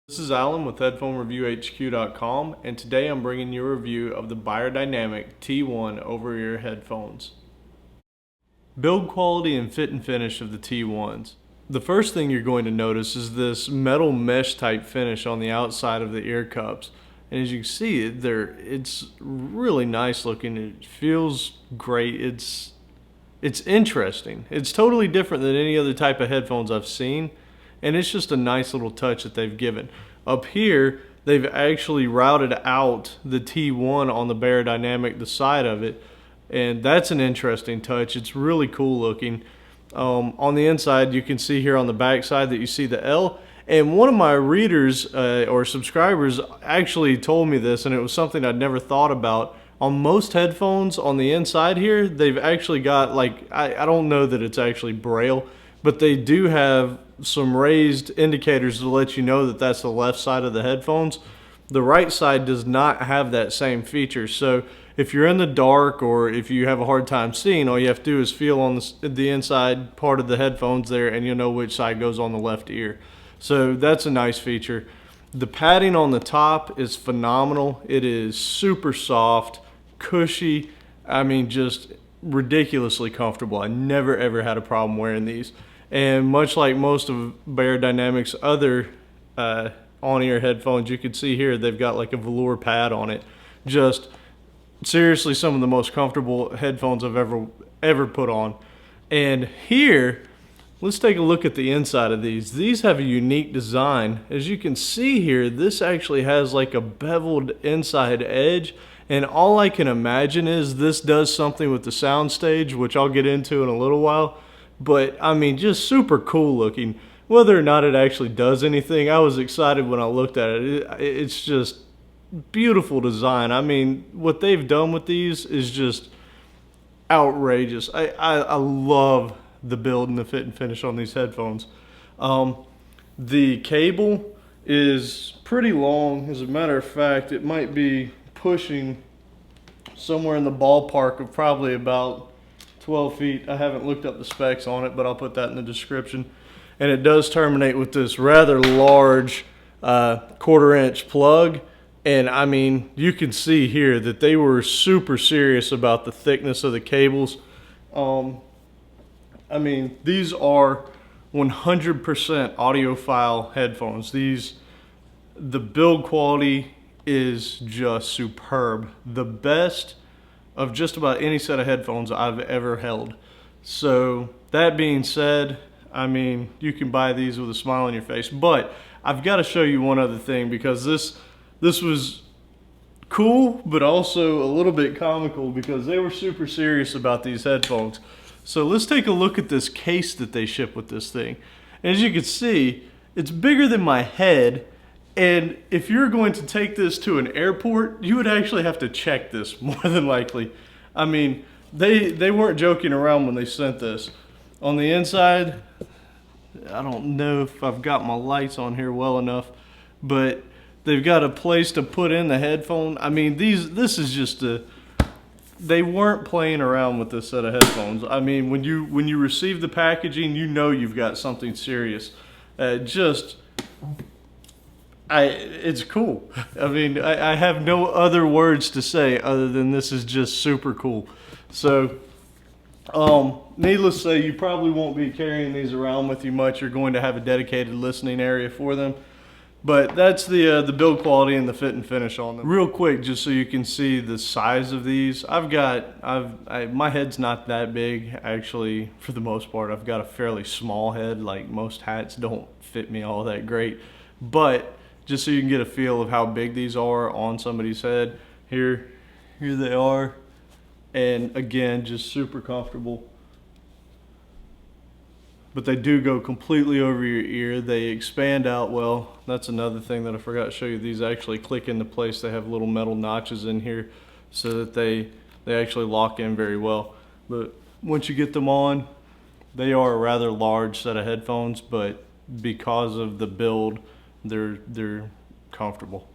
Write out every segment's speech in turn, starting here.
This is Alan with HeadphoneReviewHQ.com, and today I'm bringing you a review of the Beyerdynamic T1 over-ear headphones. Build quality and fit and finish of the T1s. The first thing you're going to notice is this metal mesh type finish on the outside of the ear cups. And as you can see, it's really nice looking. It feels great. It's interesting. It's totally different than any other type of headphones I've seen. And it's just a nice little touch that they've given. Up here, they've actually routed out the T1 on the Beyerdynamic, the side of it. And that's an interesting touch. It's really cool looking. On the inside, you can see here on the back side that you see the L. And one of my readers or subscribers actually told me this, and it was something I'd never thought about. On most headphones on the inside here, they've actually got, like, I don't know that it's actually Braille, but they do have some raised indicators to let you know that that's the left side of the headphones. The right side does not have that same feature. So if you're in the dark or if you have a hard time seeing, all you have to do is feel on the inside part of the headphones there, and you'll know which side goes on the left ear. So that's a nice feature. The padding on the top is phenomenal. It is super soft, cushy. I mean, just ridiculously comfortable. I never ever had a problem wearing these. And much like most of Beyerdynamic's other on-ear headphones, you can see here they've got like a velour pad on it. Just seriously some of the most comfortable headphones I've ever put on. And here, let's take a look at the inside of these. These have a unique design. As you can see here, this actually has like a beveled inside edge. And all I can imagine is this does something with the soundstage, which I'll get into in a little while. But I mean, just super cool looking. Whether or not it actually does anything, I was excited when I looked at it. It's just beautiful design. I mean, what they've done with these is just outrageous. I love the build and the fit and finish on these headphones. The cable is pretty long. As a matter of fact, it might be pushing somewhere in the ballpark of probably about 12 feet. I haven't looked up the specs on it, but I'll put that in the description. And it does terminate with this rather large 1/4 inch plug. And I mean, you can see here that they were super serious about the thickness of the cables. I mean, these are 100% audiophile headphones. The build quality is just superb. The best of just about any set of headphones I've ever held. So that being said, I mean, you can buy these with a smile on your face. But I've got to show you one other thing, because this was cool, but also a little bit comical, because they were super serious about these headphones. So let's take a look at this case that they ship with this thing. And as you can see, it's bigger than my head. And if you're going to take this to an airport, you would actually have to check this more than likely. I mean, they weren't joking around when they sent this. On the inside, I don't know if I've got my lights on here well enough, but they've got a place to put in the headphone. I mean, this is just they weren't playing around with this set of headphones. I mean, when you receive the packaging, you know you've got something serious. It's cool. I mean, I have no other words to say other than this is just super cool. So, needless to say, you probably won't be carrying these around with you much. You're going to have a dedicated listening area for them. But that's the build quality and the fit and finish on them. Real quick, just so you can see the size of these. My head's not that big, actually. For the most part, I've got a fairly small head. Like, most hats don't fit me all that great. But just so you can get a feel of how big these are on somebody's head, here they are. And again, just super comfortable. But they do go completely over your ear. They expand out well. That's another thing that I forgot to show you. These actually click into place. They have little metal notches in here so that they actually lock in very well. But once you get them on, they are a rather large set of headphones, but because of the build, they're comfortable.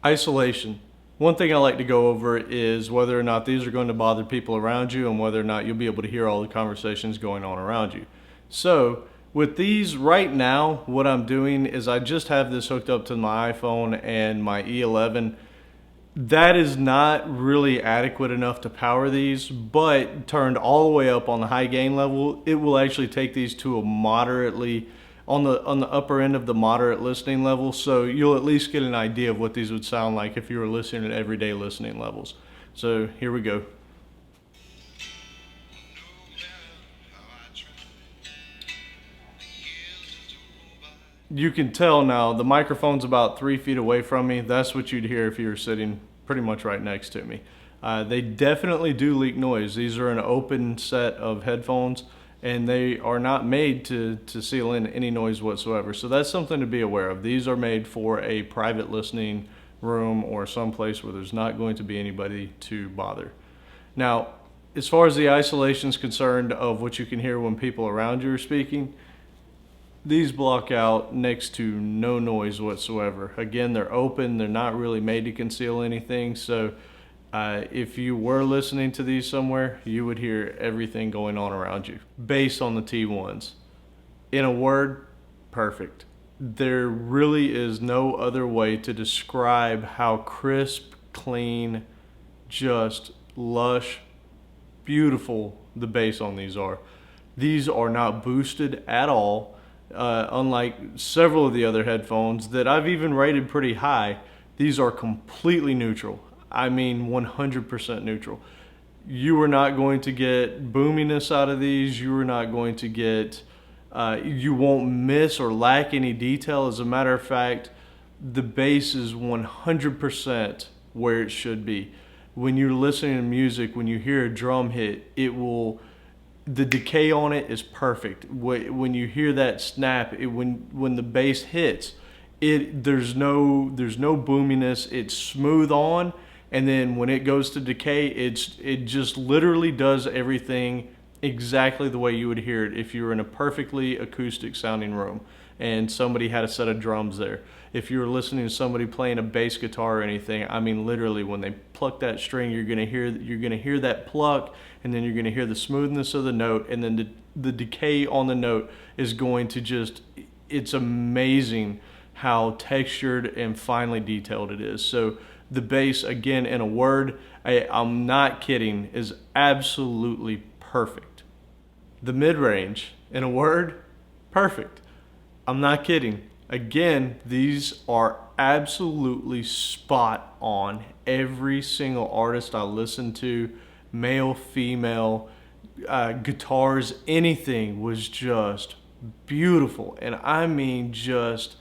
Isolation. One thing I like to go over is whether or not these are going to bother people around you, and whether or not you'll be able to hear all the conversations going on around you. So With these right now, what I'm doing is I just have this hooked up to my iPhone and my E11. That is not really adequate enough to power these, but turned all the way up on the high gain level, it will actually take these to a moderately, on the upper end of the moderate listening level, so you'll at least get an idea of what these would sound like if you were listening at everyday listening levels. So here we go. You can tell now the microphone's about 3 feet away from me. That's what you'd hear if you were sitting pretty much right next to me. They definitely do leak noise. These are an open set of headphones, and they are not made to seal in any noise whatsoever. So that's something to be aware of. These are made for a private listening room or someplace where there's not going to be anybody to bother. Now, as far as the isolation is concerned of what you can hear when people around you are speaking, these block out next to no noise whatsoever. Again, they're open. They're not really made to conceal anything. So if you were listening to these somewhere, you would hear everything going on around you. Bass on the T1s. In a word, perfect. There really is no other way to describe how crisp, clean, just lush, beautiful the bass on these are. These are not boosted at all. Unlike several of the other headphones that I've even rated pretty high, these are completely neutral. I mean 100% neutral. You are not going to get boominess out of these. You are not going to get, you won't miss or lack any detail. As a matter of fact, the bass is 100% where it should be. When you're listening to music, when you hear a drum hit, the decay on it is perfect. When you hear that snap, when the bass hits, there's no boominess. It's smooth on, and then when it goes to decay, it just literally does everything exactly the way you would hear it if you were in a perfectly acoustic sounding room and somebody had a set of drums there. If you were listening to somebody playing a bass guitar or anything, I mean literally when they pluck that string, you're gonna hear that pluck, and then you're gonna hear the smoothness of the note, and then the decay on the note is going to just, it's amazing how textured and finely detailed it is. So the bass, again, in a word, I'm not kidding, is absolutely perfect. The mid-range, in a word, perfect. I'm not kidding. Again, these are absolutely spot on. Every single artist I listen to, male, female, guitars, anything was just beautiful. And I mean just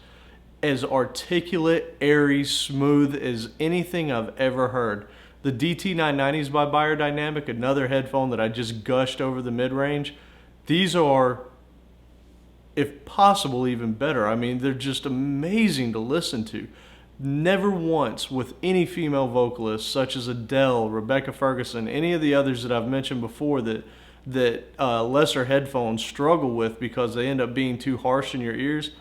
as articulate, airy, smooth as anything I've ever heard. The DT990s by Beyerdynamic, another headphone that I just gushed over the mid-range, these are, if possible, even better. I mean, they're just amazing to listen to. Never once with any female vocalists such as Adele, Rebecca Ferguson, any of the others that I've mentioned before that lesser headphones struggle with because they end up being too harsh in your ears,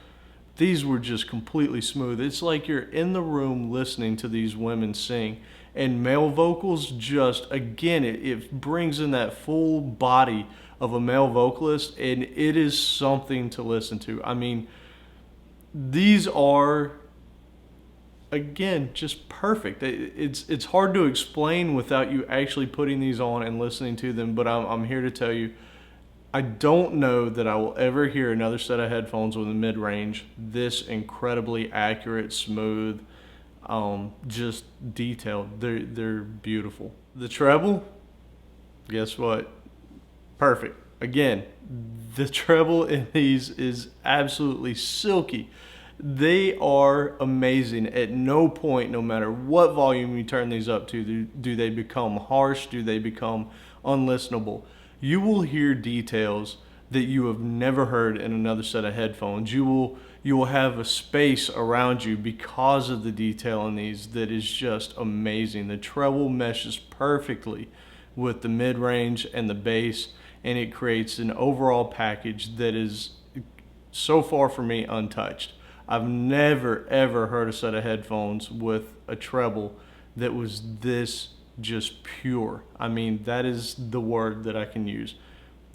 these were just completely smooth. It's like you're in the room listening to these women sing. And male vocals just, again, it brings in that full body of a male vocalist, and it is something to listen to. I mean, these are, again, just perfect. It's hard to explain without you actually putting these on and listening to them, but I'm here to tell you, I don't know that I will ever hear another set of headphones with a mid-range this incredibly accurate, smooth, just detailed. They're beautiful. The treble, guess what? Perfect. Again, the treble in these is absolutely silky. They are amazing. At no point, no matter what volume you turn these up to, do they become harsh, do they become unlistenable. You will hear details that you have never heard in another set of headphones. You will have a space around you because of the detail in these that is just amazing. The treble meshes perfectly with the mid-range and the bass, and it creates an overall package that is, so far for me, untouched. I've never ever heard a set of headphones with a treble that was this just pure. I mean, that is the word that I can use.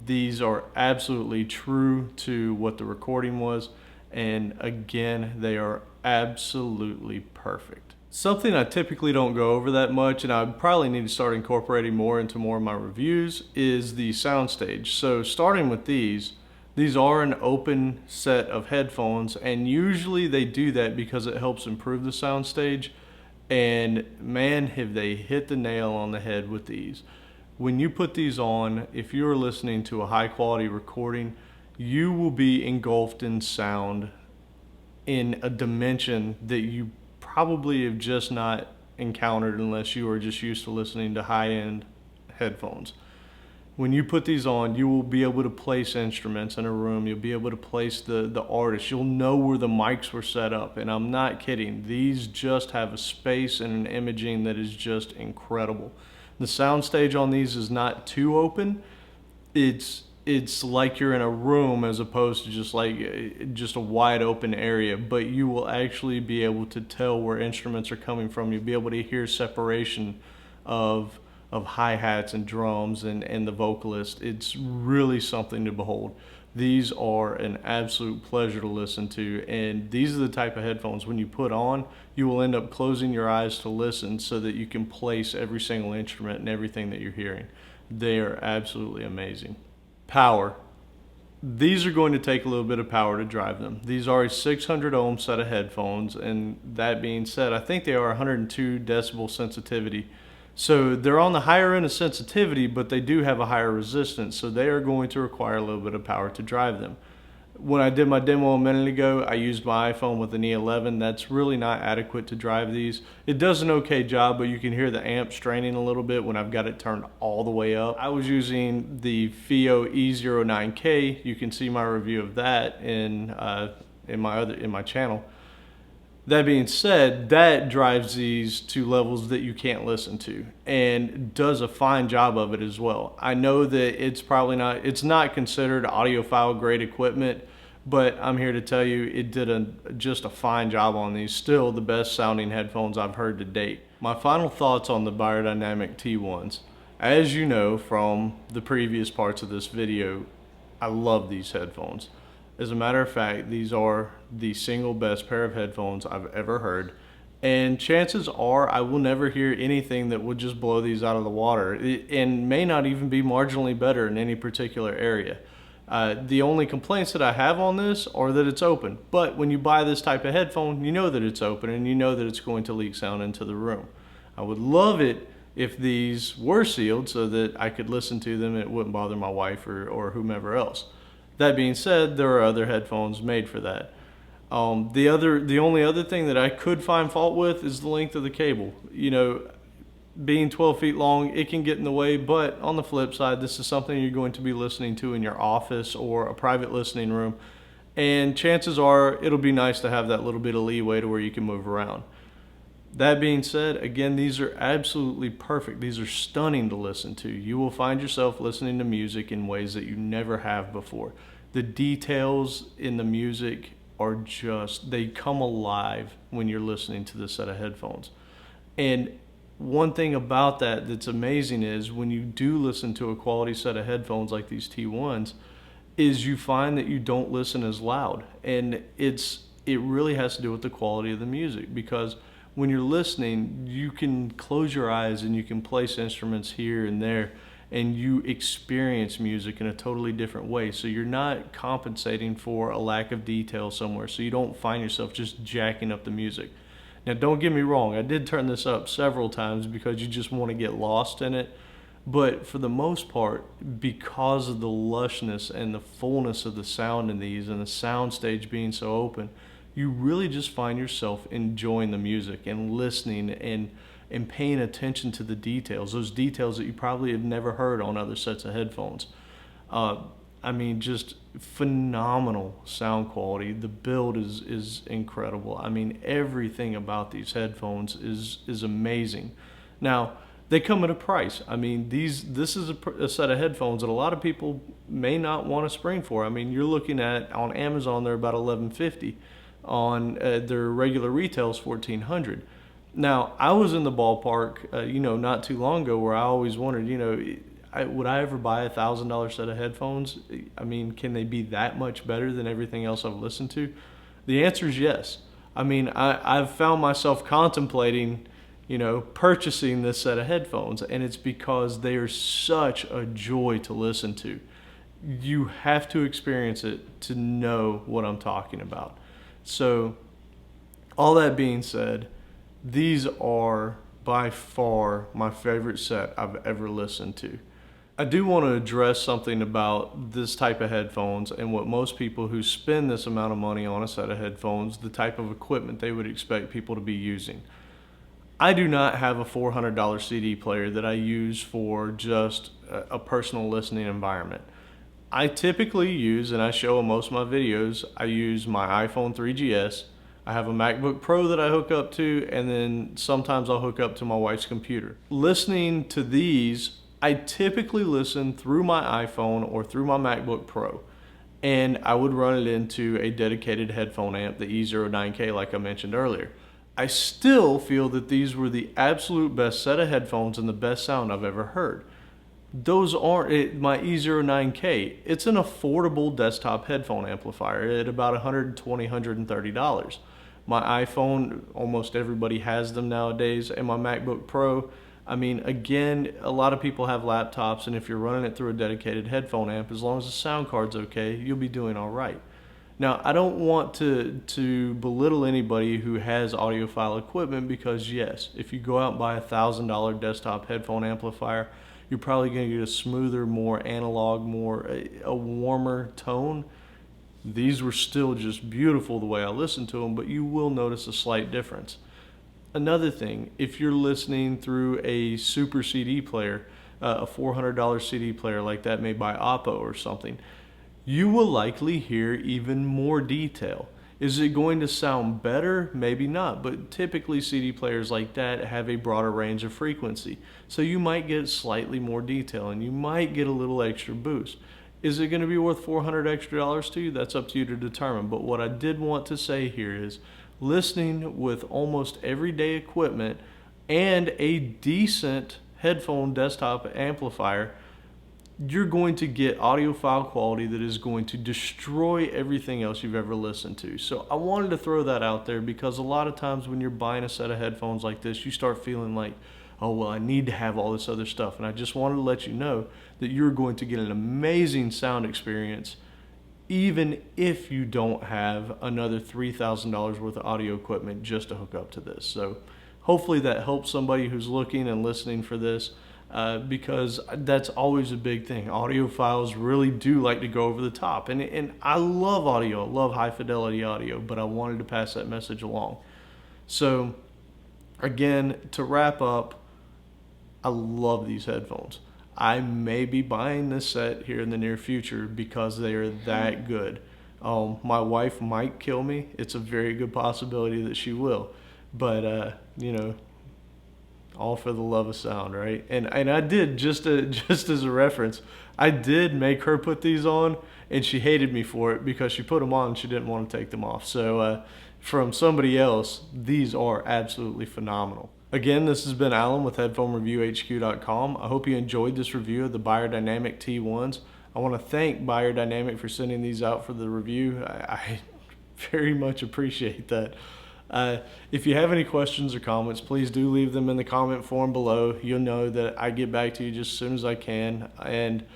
These are absolutely true to what the recording was, and again, they are absolutely perfect. Something I typically don't go over that much, and I probably need to start incorporating more into more of my reviews, is the soundstage. So starting with these are an open set of headphones, and usually they do that because it helps improve the soundstage. And man, have they hit the nail on the head with these. When you put these on, if you're listening to a high quality recording, you will be engulfed in sound in a dimension that you probably have just not encountered unless you are just used to listening to high-end headphones. When you put these on, you will be able to place instruments in a room. You'll be able to place the artists. You'll know where the mics were set up. And I'm not kidding. These just have a space and an imaging that is just incredible. The soundstage on these is not too open. It's like you're in a room as opposed to just a wide open area, but you will actually be able to tell where instruments are coming from. You'll be able to hear separation of hi-hats and drums and the vocalist. It's really something to behold. These are an absolute pleasure to listen to, and these are the type of headphones when you put on, you will end up closing your eyes to listen so that you can place every single instrument and everything that you're hearing. They are absolutely amazing. Power. These are going to take a little bit of power to drive them. These are a 600 ohm set of headphones, and that being said, I think they are 102 decibel sensitivity. So they're on the higher end of sensitivity, but they do have a higher resistance, so they are going to require a little bit of power to drive them. When I did my demo a minute ago, I used my iPhone with an E11. That's really not adequate to drive these. It does an okay job, but you can hear the amp straining a little bit when I've got it turned all the way up. I was using the FIO E09K. You can see my review of that in my channel. That being said, that drives these to levels that you can't listen to and does a fine job of it as well. I know that it's not considered audiophile grade equipment, but I'm here to tell you it did just a fine job on these. Still the best sounding headphones I've heard to date. My final thoughts on the Beyerdynamic T1s. As you know from the previous parts of this video, I love these headphones. As a matter of fact, these are the single best pair of headphones I've ever heard. And chances are I will never hear anything that would just blow these out of the water, and may not even be marginally better in any particular area. The only complaints that I have on this are that it's open. But when you buy this type of headphone, you know that it's open and you know that it's going to leak sound into the room. I would love it if these were sealed so that I could listen to them and it wouldn't bother my wife or whomever else. That being said, there are other headphones made for that. The only other thing that I could find fault with is the length of the cable. You know, being 12 feet long, it can get in the way, but on the flip side, this is something you're going to be listening to in your office or a private listening room, and chances are it'll be nice to have that little bit of leeway to where you can move around. That being said, again, these are absolutely perfect. These are stunning to listen to. You will find yourself listening to music in ways that you never have before. The details in the music are they come alive when you're listening to this set of headphones. And one thing about that that's amazing is when you do listen to a quality set of headphones like these T1s, is you find that you don't listen as loud. And it really has to do with the quality of the music, because when you're listening, you can close your eyes and you can place instruments here and there, and you experience music in a totally different way. So you're not compensating for a lack of detail somewhere, so you don't find yourself just jacking up the music. Now, don't get me wrong, I did turn this up several times because you just want to get lost in it. But for the most part, because of the lushness and the fullness of the sound in these and the sound stage being so open, you really just find yourself enjoying the music and listening and paying attention to the details, those details that you probably have never heard on other sets of headphones. I mean, just phenomenal sound quality. The build is incredible. I mean, everything about these headphones is amazing. Now, they come at a price. I mean, this is a set of headphones that a lot of people may not want to spring for. I mean, you're looking at, on Amazon, they're about $11.50. On their regular retail is $1,400. Now, I was in the ballpark, not too long ago, where I always wondered, would I ever buy $1,000 set of headphones? I mean, can they be that much better than everything else I've listened to? The answer is yes. I mean, I've found myself contemplating, purchasing this set of headphones, and it's because they are such a joy to listen to. You have to experience it to know what I'm talking about. So, all that being said, these are by far my favorite set I've ever listened to. I do want to address something about this type of headphones and what most people who spend this amount of money on a set of headphones, the type of equipment they would expect people to be using. I do not have a $400 CD player that I use for just a personal listening environment. I typically use, and I show in most of my videos, I use my iPhone 3GS. I have a MacBook Pro that I hook up to, and then sometimes I'll hook up to my wife's computer. Listening to these, I typically listen through my iPhone or through my MacBook Pro, and I would run it into a dedicated headphone amp, the E09K, like I mentioned earlier. I still feel that these were the absolute best set of headphones and the best sound I've ever heard. Those aren't my E09K. It's an affordable desktop headphone amplifier at about $120, $130. My iPhone, almost everybody has them nowadays, and my MacBook Pro, I mean, again, a lot of people have laptops, and if you're running it through a dedicated headphone amp, as long as the sound card's okay, you'll be doing all right. Now, I don't want to belittle anybody who has audiophile equipment, because yes, if you go out and buy a $1,000 desktop headphone amplifier, you're probably going to get a smoother, more analog, a warmer tone. These were still just beautiful the way I listened to them, but you will notice a slight difference. Another thing, if you're listening through a super CD player, a $400 CD player like that made by Oppo or something, you will likely hear even more detail. Is it going to sound better? Maybe not, but typically CD players like that have a broader range of frequency. So you might get slightly more detail and you might get a little extra boost. Is it going to be worth $400 extra to you? That's up to you to determine. But what I did want to say here is, listening with almost everyday equipment and a decent headphone desktop amplifier, you're going to get audiophile quality that is going to destroy everything else you've ever listened to. So I wanted to throw that out there, because a lot of times when you're buying a set of headphones like this, you start feeling like, oh, well, I need to have all this other stuff. And I just wanted to let you know that you're going to get an amazing sound experience, even if you don't have another $3,000 worth of audio equipment just to hook up to this. So hopefully that helps somebody who's looking and listening for this. Because that's always a big thing. Audiophiles really do like to go over the top. And I love audio. I love high fidelity audio, but I wanted to pass that message along. So again, to wrap up, I love these headphones. I may be buying this set here in the near future because they are that good. My wife might kill me. It's a very good possibility that she will. But, all for the love of sound, right? And I did, just as a reference, I did make her put these on, and she hated me for it because she put them on and she didn't want to take them off. So from somebody else, these are absolutely phenomenal. Again, this has been Alan with HeadphoneReviewHQ.com. I hope you enjoyed this review of the Beyerdynamic T1s. I want to thank Beyerdynamic for sending these out for the review. I very much appreciate that. If you have any questions or comments, please do leave them in the comment form below. You'll know that I get back to you just as soon as I can. And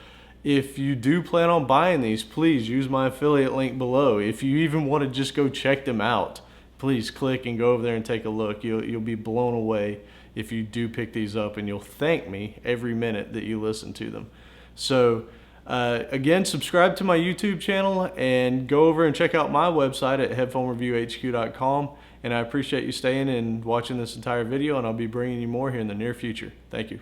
if you do plan on buying these, please use my affiliate link below. If you even want to just go check them out, please click and go over there and take a look. You'll be blown away if you do pick these up, and you'll thank me every minute that you listen to them. So again, subscribe to my YouTube channel and go over and check out my website at HeadphoneReviewHQ.com. And I appreciate you staying and watching this entire video, and I'll be bringing you more here in the near future. Thank you.